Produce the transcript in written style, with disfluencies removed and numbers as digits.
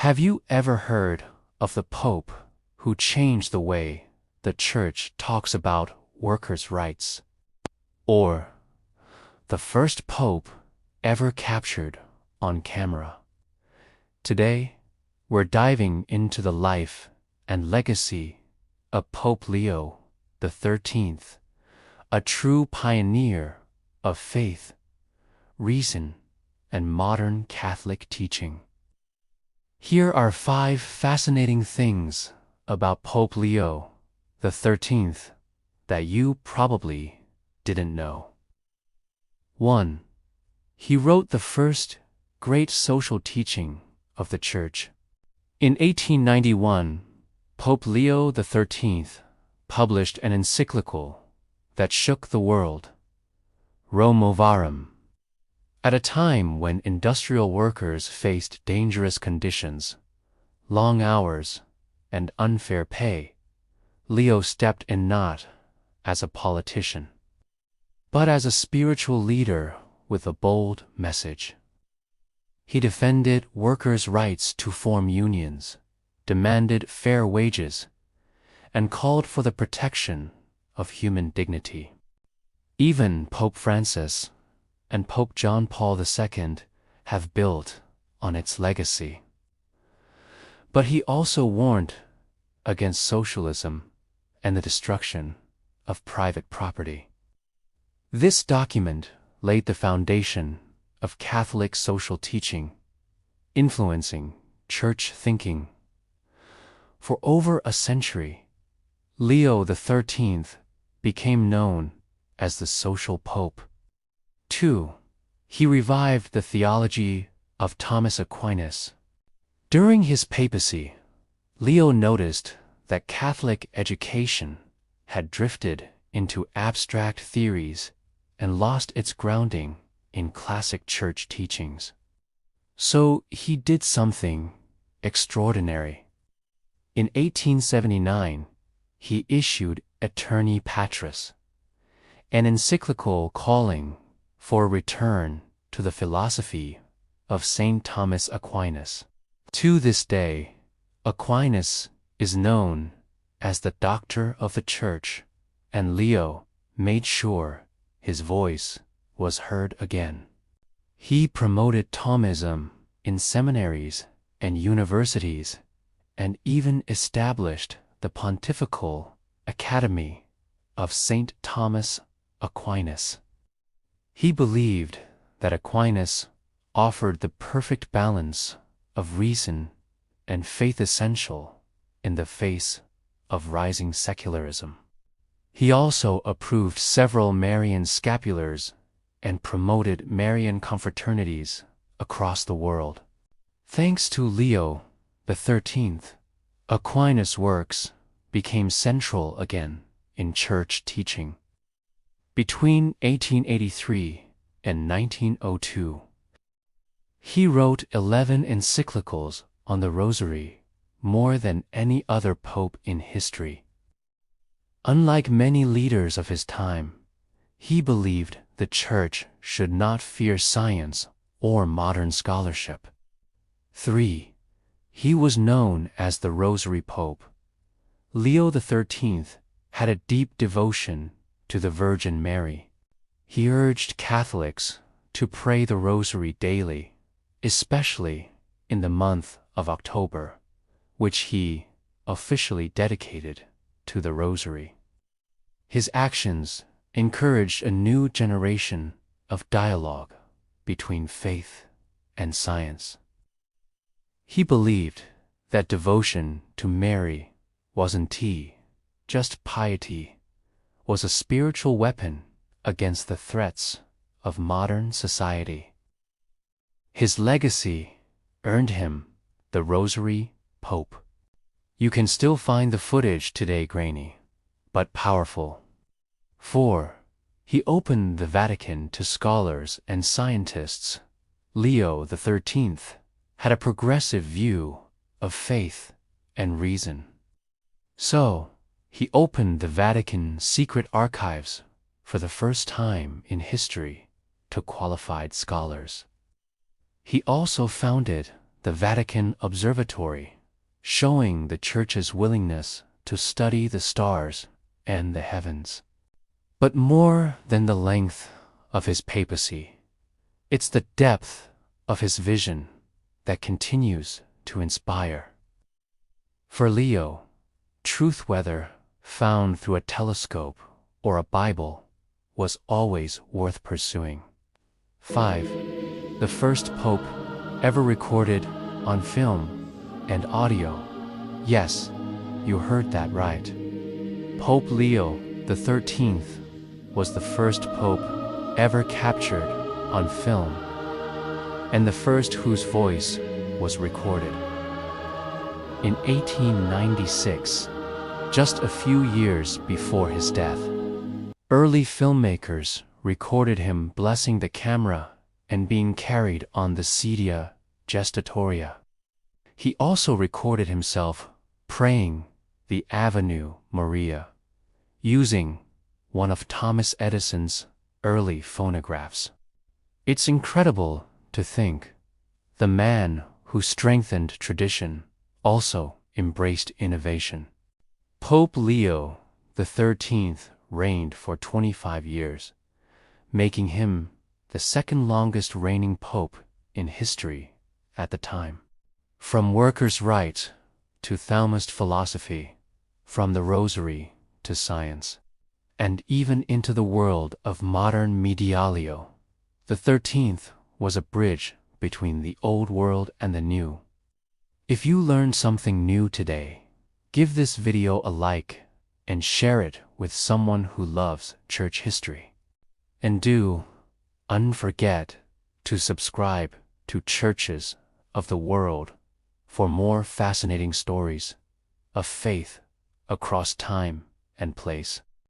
Have you ever heard of the Pope who changed the way the Church talks about workers' rights? Or the first Pope ever captured on camera? Today, we're diving into the life and legacy of Pope Leo XIII, a true pioneer of faith, reason, and modern Catholic teaching. Here are 5 fascinating things about Pope Leo XIII that you probably didn't know. 1. He wrote the first great social teaching of the Church. In 1891, Pope Leo XIII published an encyclical that shook the world, Novarum. At a time when industrial workers faced dangerous conditions, long hours, and unfair pay, Leo stepped in not as a politician, but as a spiritual leader with a bold message. He defended workers' rights to form unions, demanded fair wages, and called for the protection of human dignity. Even Pope Francis and Pope John Paul II have built on its legacy. But he also warned against socialism and the destruction of private property. This document laid the foundation of Catholic social teaching, influencing church thinking. For over a century, Leo XIII became known as the social pope. 2. He revived the theology of Thomas Aquinas. During his papacy, Leo noticed that Catholic education had drifted into abstract theories and lost its grounding in classic church teachings. So he did something extraordinary. In 1879, he issued Aeterni Patris, an encyclical calling for a return to the philosophy of St. Thomas Aquinas. To this day, Aquinas is known as the doctor of the Church, and Leo made sure his voice was heard again. He promoted Thomism in seminaries and universities, and even established the Pontifical Academy of St. Thomas Aquinas. He believed that Aquinas offered the perfect balance of reason and faith essential in the face of rising secularism. He also approved several Marian scapulars and promoted Marian confraternities across the world. Thanks to Leo XIII, Aquinas' works became central again in church teaching. Between 1883 and 1902, he wrote 11 encyclicals on the Rosary, more than any other pope in history. Unlike many leaders of his time, he believed the Church should not fear science or modern scholarship. 3. He was known as the Rosary Pope. Leo XIII had a deep devotion to the Virgin Mary. He urged Catholics to pray the Rosary daily, especially in the month of October, which he officially dedicated to the Rosary. His actions encouraged a new generation of dialogue between faith and science. He believed that devotion to Mary wasn't just piety, was a spiritual weapon against the threats of modern society. His legacy earned him the Rosary Pope. You can still find the footage today, grainy but powerful. 4. He opened the Vatican to scholars and scientists. Leo XIII had a progressive view of faith and reason. So, he opened the Vatican secret archives for the first time in history to qualified scholars. He also founded the Vatican Observatory, showing the Church's willingness to study the stars and the heavens. But more than the length of his papacy, it's the depth of his vision that continues to inspire. For Leo, truth, whether found through a telescope or a Bible, was always worth pursuing. 5. The first pope ever recorded on film and audio. Yes, you heard that right. Pope Leo XIII was the first pope ever captured on film, and the first whose voice was recorded. In 1896, just a few years before his death, early filmmakers recorded him blessing the camera and being carried on the sedia gestatoria. He also recorded himself praying the Ave Maria, using one of Thomas Edison's early phonographs. It's incredible to think the man who strengthened tradition also embraced innovation. Pope Leo XIII reigned for 25 years, making him the second longest reigning pope in history at the time. From workers' rights to Thalmist philosophy, from the Rosary to science, and even into the world of modern medialio, the 13th was a bridge between the old world and the new. If you learned something new today, give this video a like and share it with someone who loves church history. And do not forget to subscribe to Churches of the World for more fascinating stories of faith across time and place.